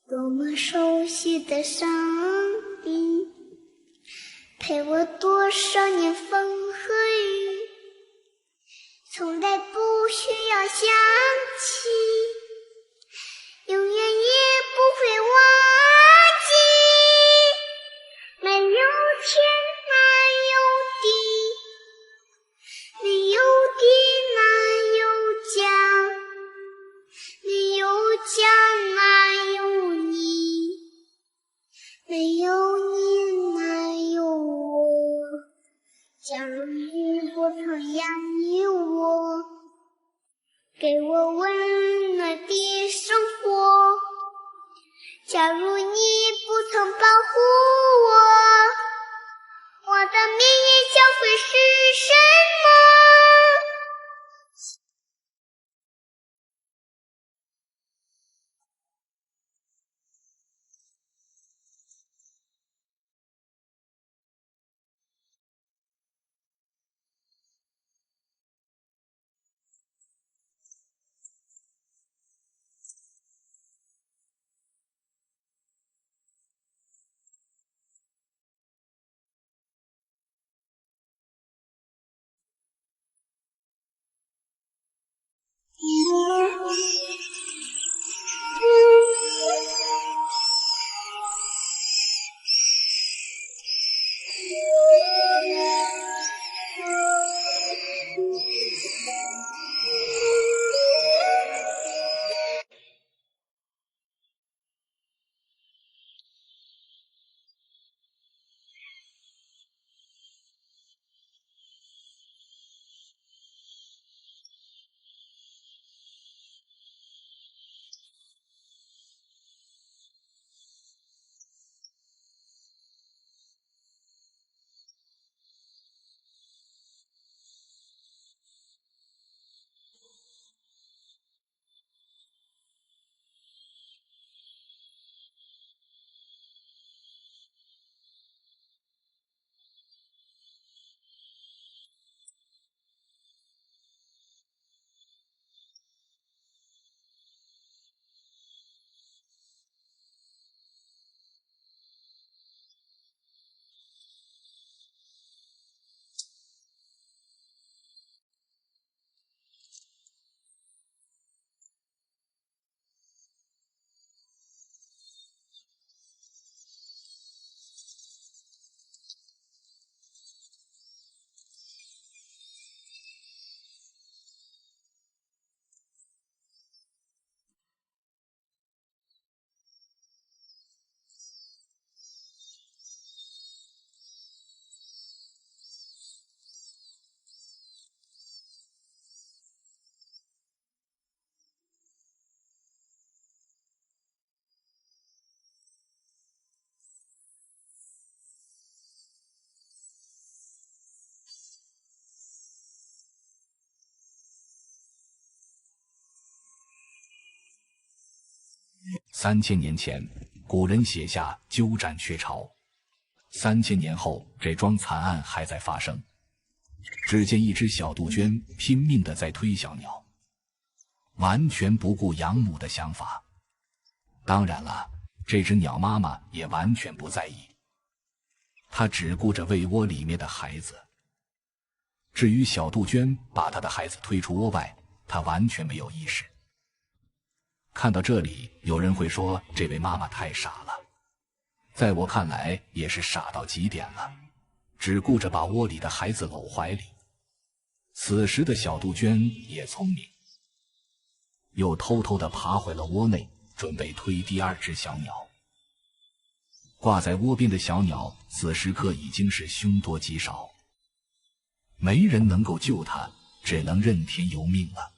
多么熟悉的声音，陪我多少年风和雨，从来不需要想起，永远也不会忘记。没有天哪有地，没有地哪有家，没有家哪有你，没有你哪有我。假如你不曾养育我，给我温暖的生活，假如你不曾保护我，我的命运将会是什么？3000年前，古人写下鸠占鹊巢。3000年后，这桩惨案还在发生。只见一只小杜鹃拼命地在推小鸟，完全不顾养母的想法。当然了，这只鸟妈妈也完全不在意，她只顾着喂窝里面的孩子。至于小杜鹃把她的孩子推出窝外，她完全没有意识。看到这里，有人会说这位妈妈太傻了，在我看来也是傻到极点了，只顾着把窝里的孩子搂怀里。此时的小杜鹃也聪明，又偷偷地爬回了窝内，准备推第二只小鸟。挂在窝边的小鸟此时刻已经是凶多吉少，没人能够救它，只能任天由命了。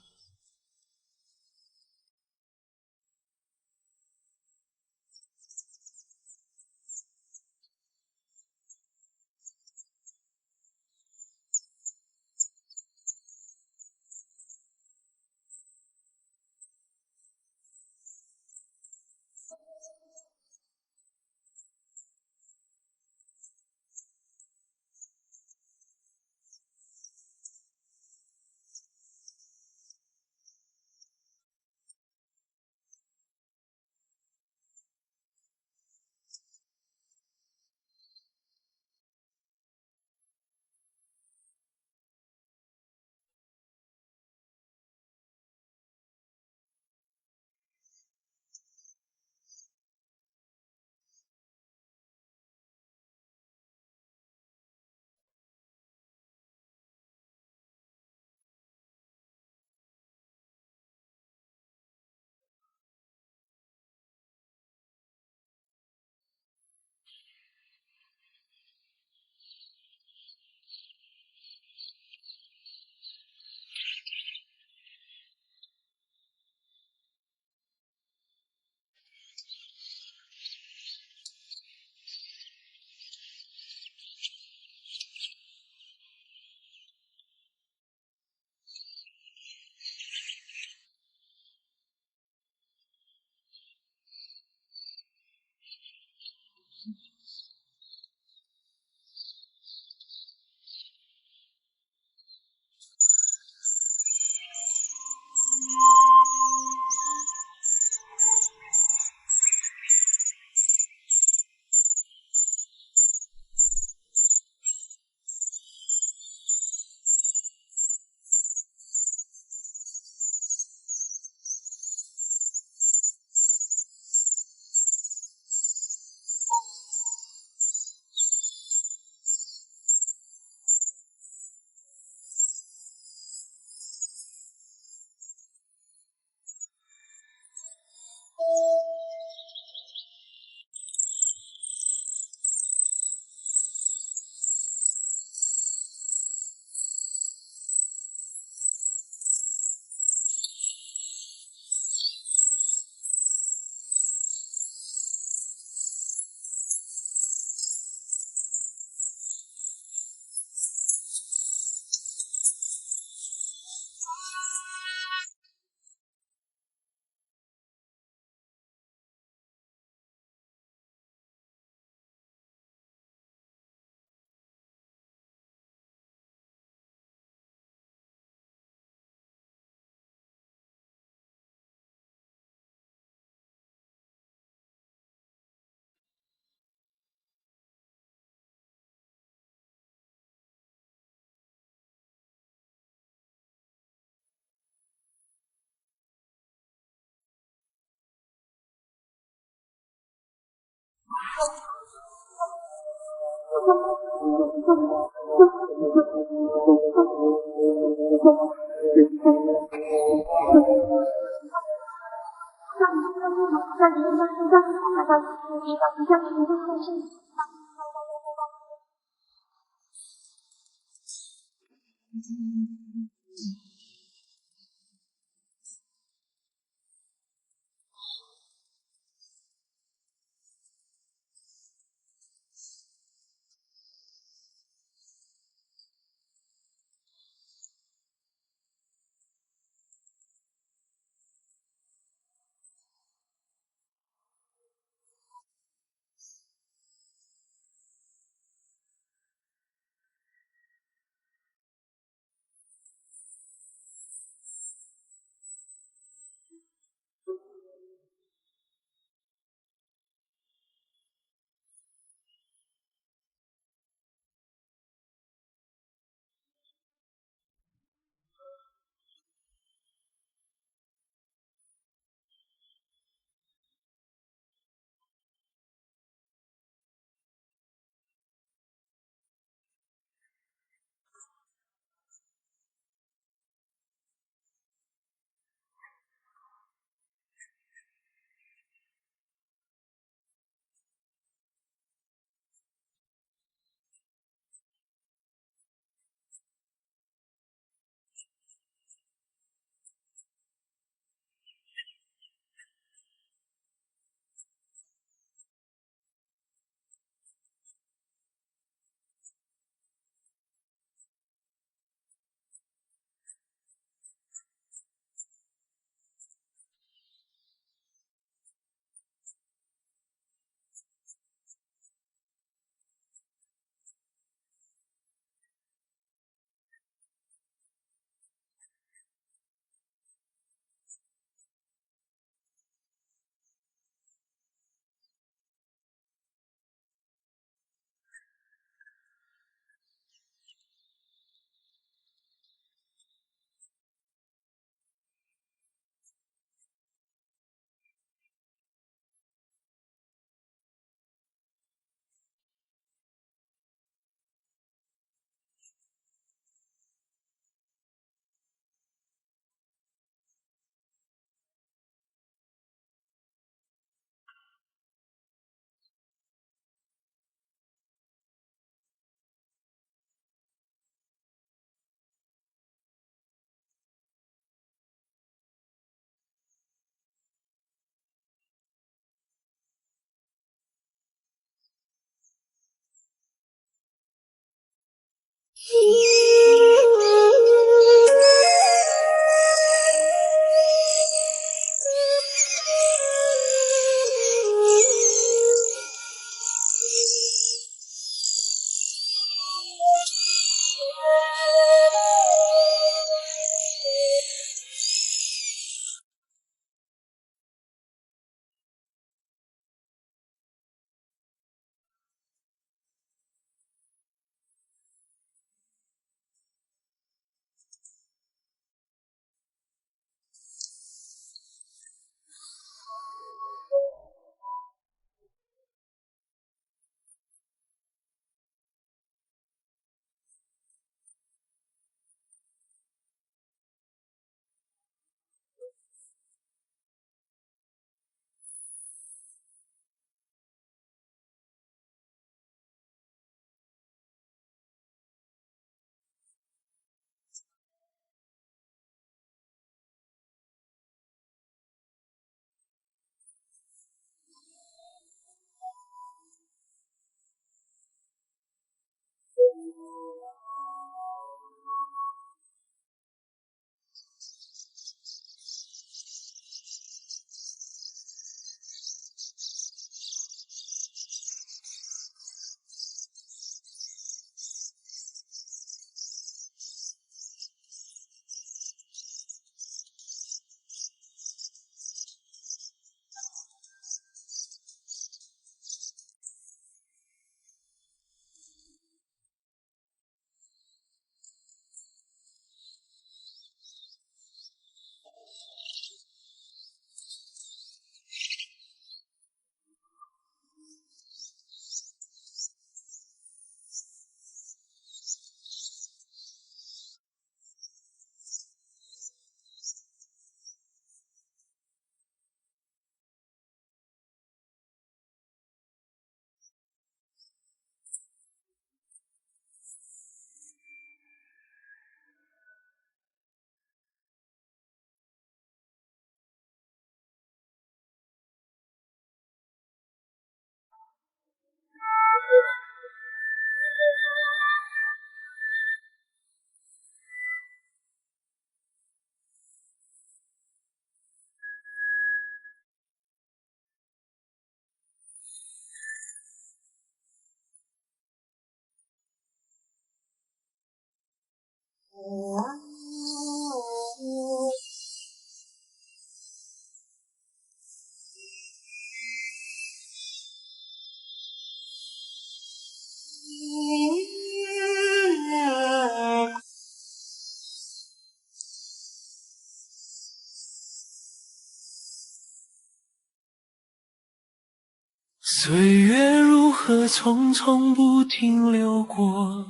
岁月如何匆匆不停流过，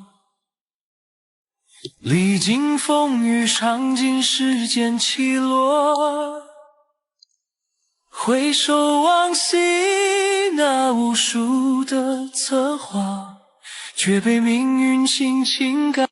历经风雨，尝尽世间起落。回首往昔那无数的策划，却被命运轻轻改。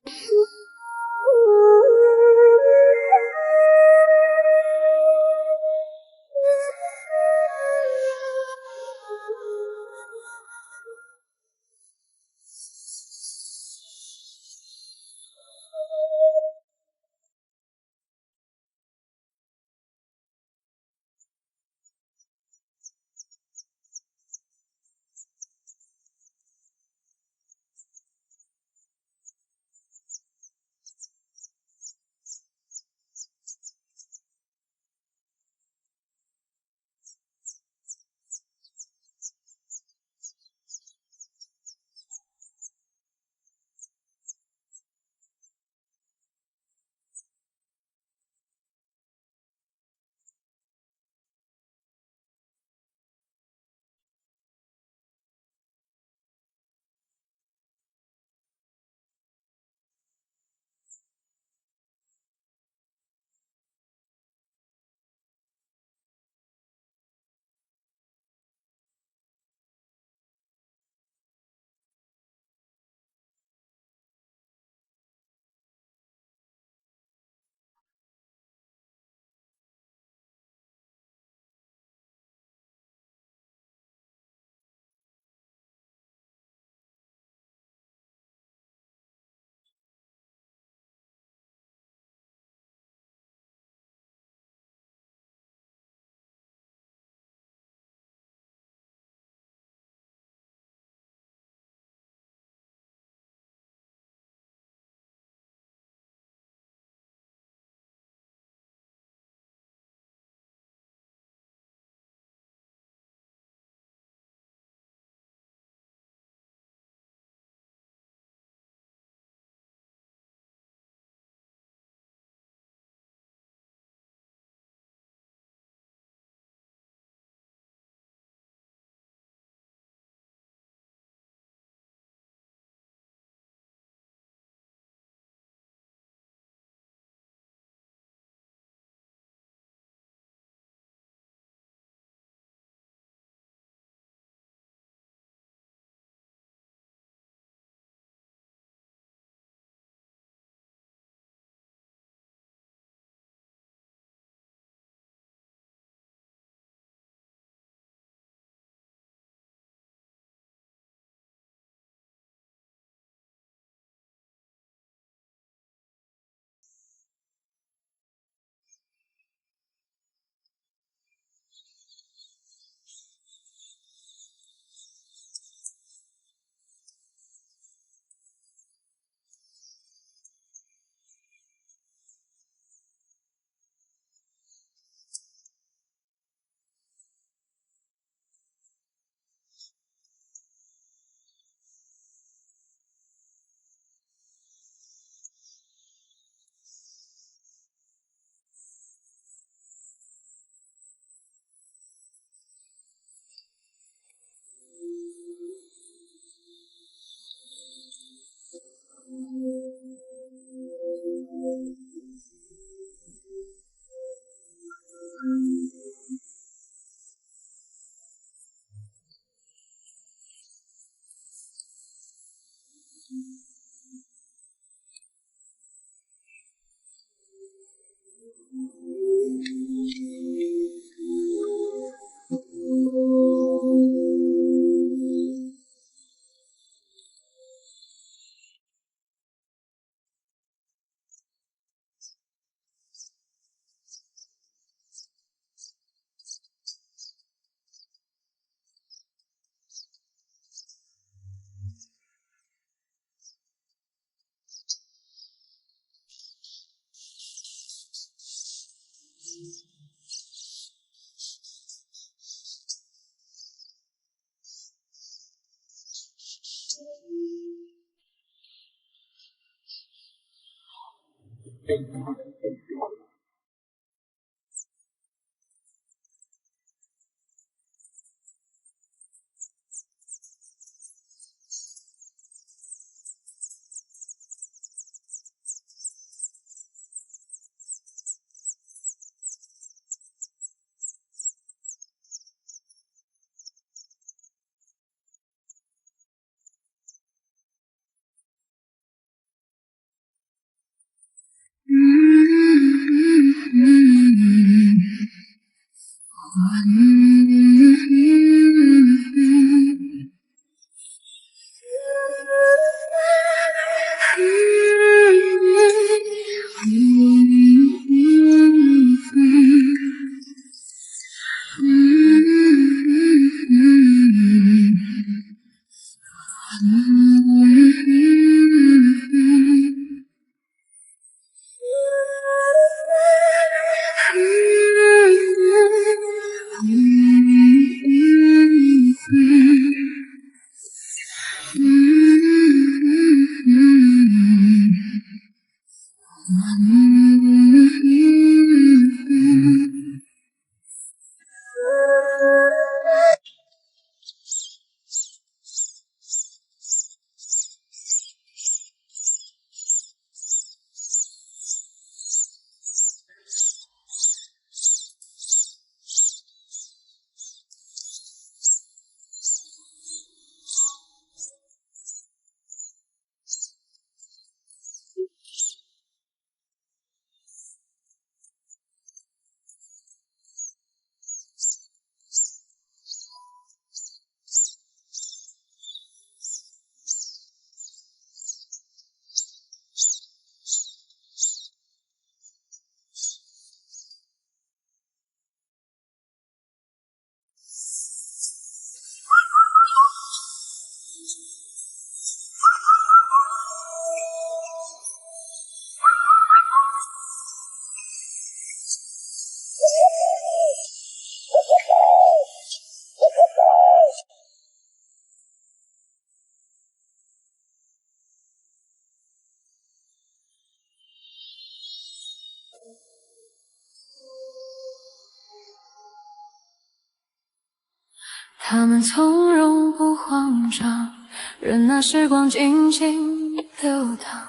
他们从容不慌张，任那时光静静流淌，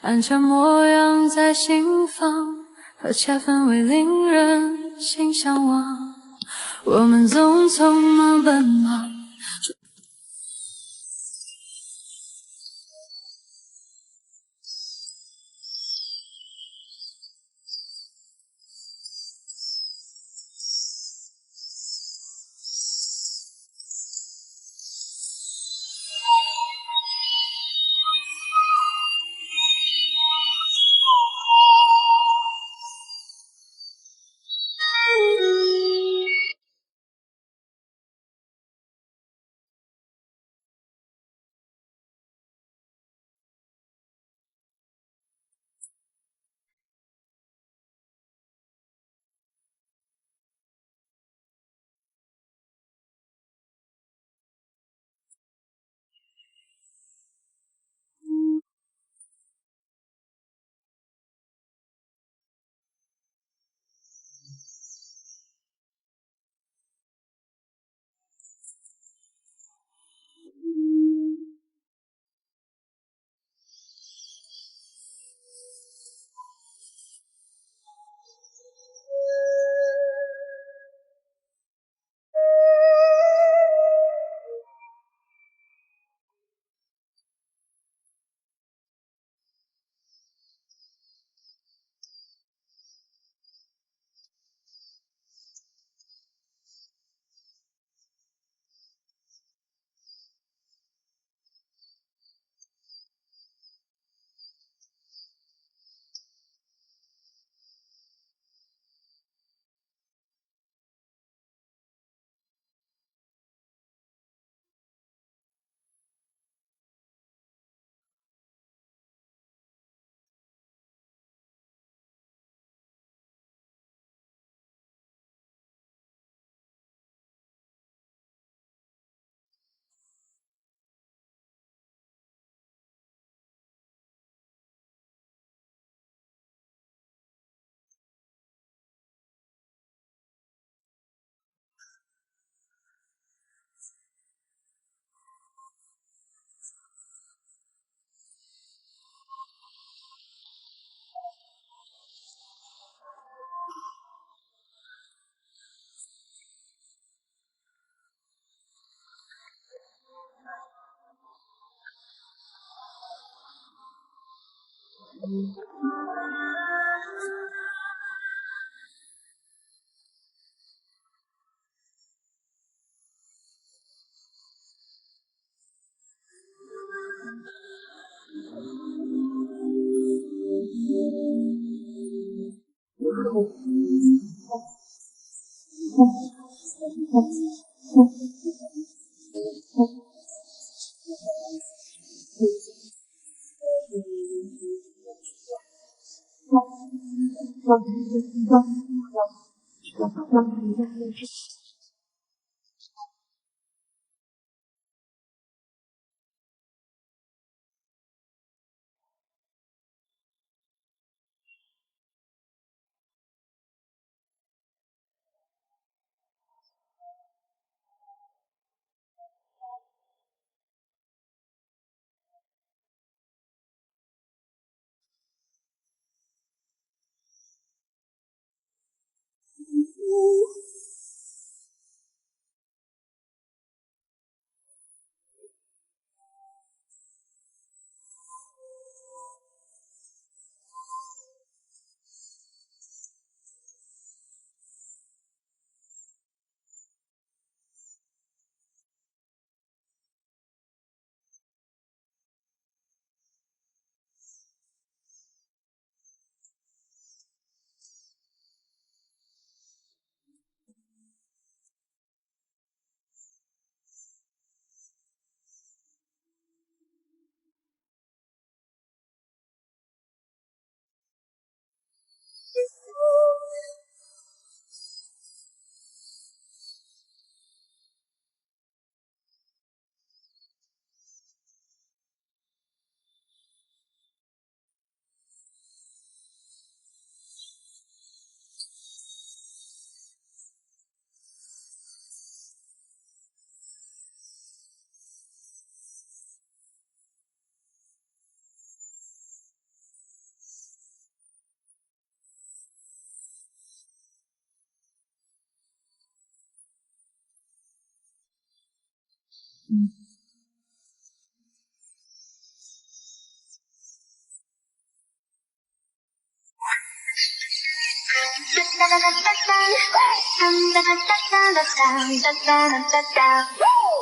安详模样在心房，和恰氛围令人心向往。我们总匆忙奔忙，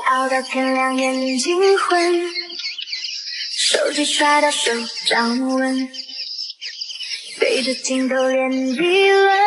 熬到天亮眼睛昏，手机摔到手掌纹，对着镜头练议论。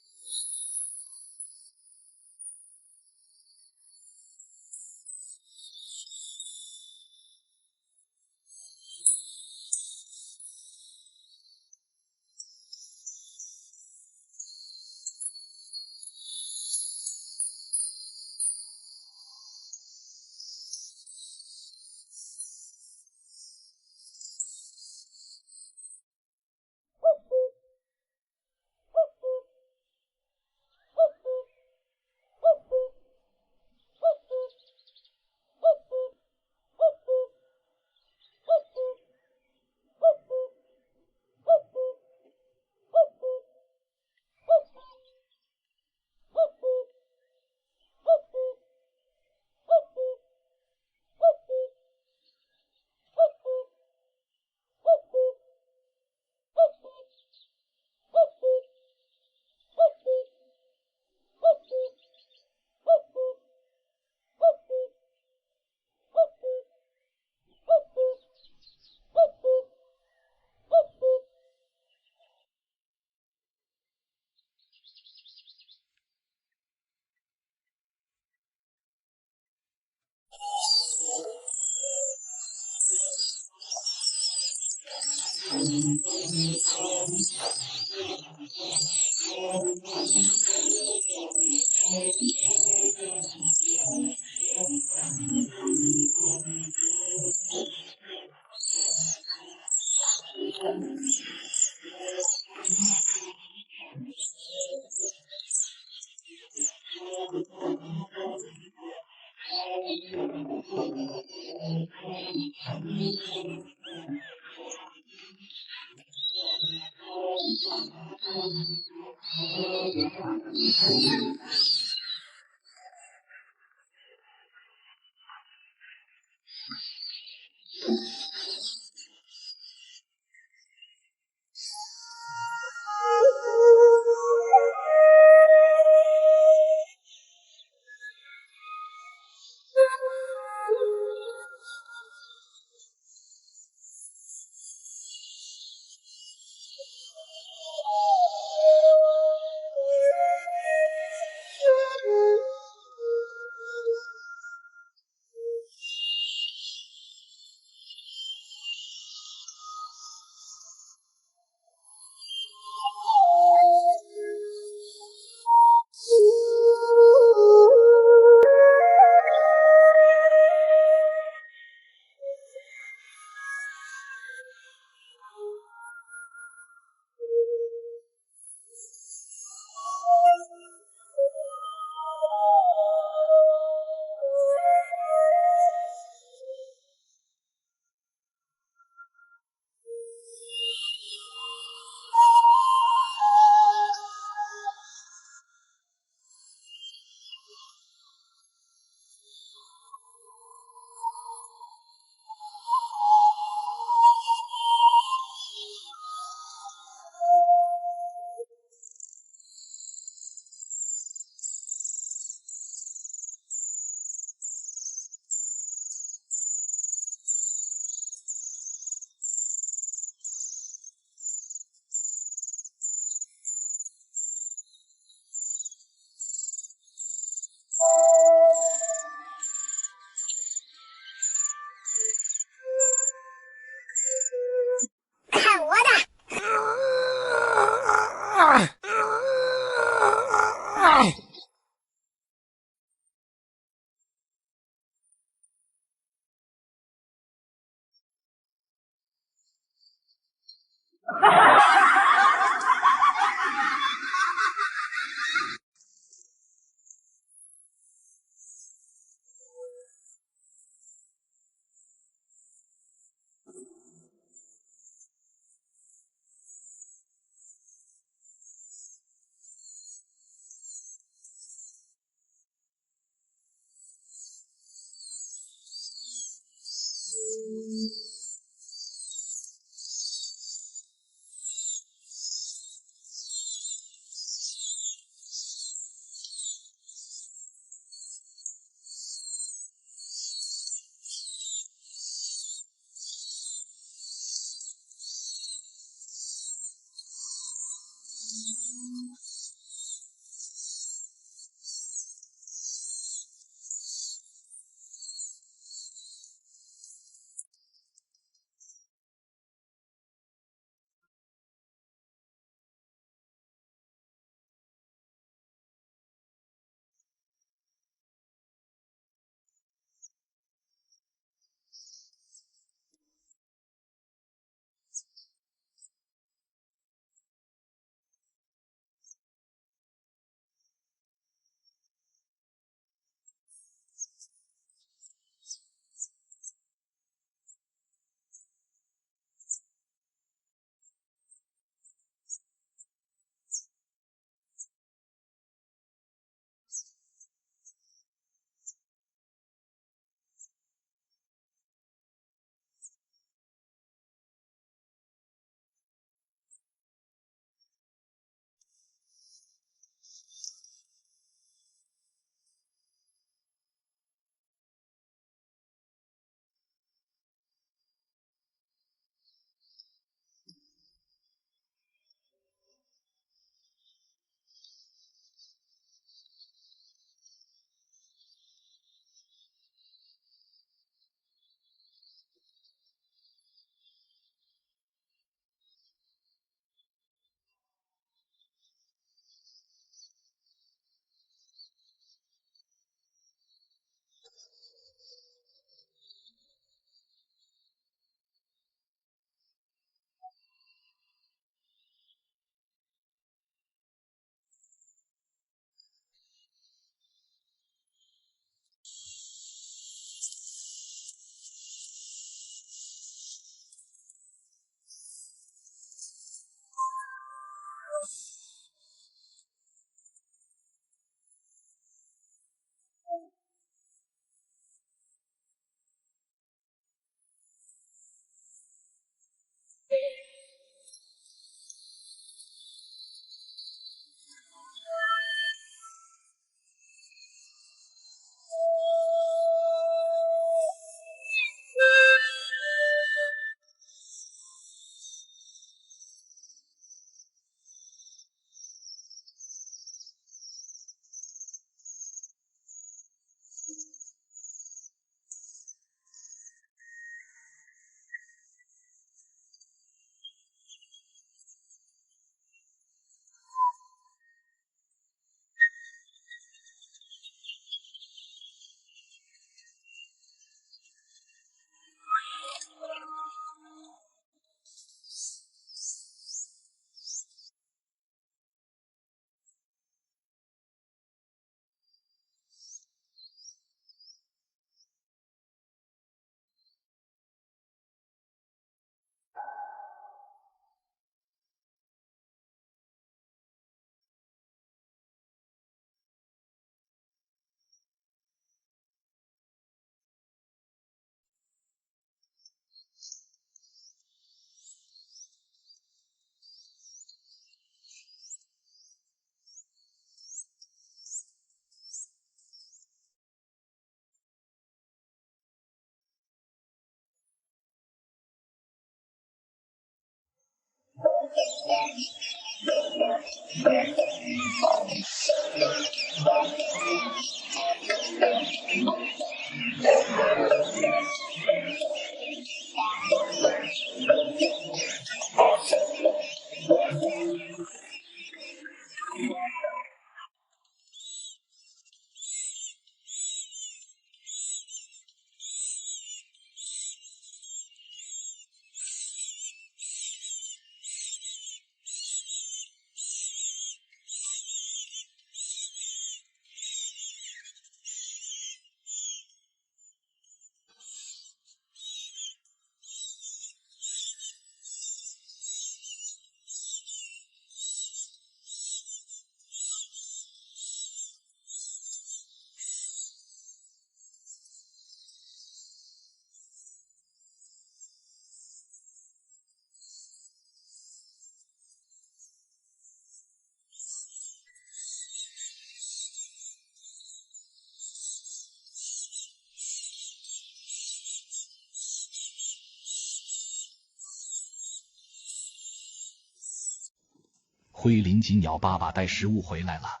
灰林锦鸟爸爸带食物回来了，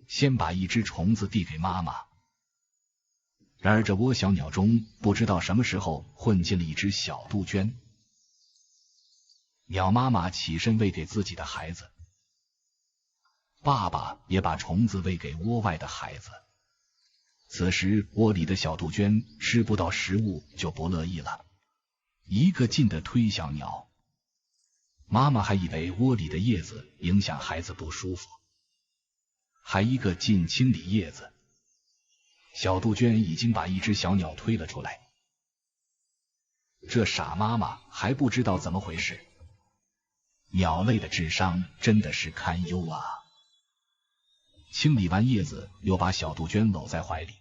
先把一只虫子递给妈妈。然而这窝小鸟中不知道什么时候混进了一只小杜鹃。鸟妈妈起身喂给自己的孩子，爸爸也把虫子喂给窝外的孩子。此时窝里的小杜鹃吃不到食物就不乐意了，一个劲地推小鸟。妈妈还以为窝里的叶子影响孩子不舒服，还一个劲清理叶子。小杜鹃已经把一只小鸟推了出来，这傻妈妈还不知道怎么回事。鸟类的智商真的是堪忧啊！清理完叶子，又把小杜鹃搂在怀里。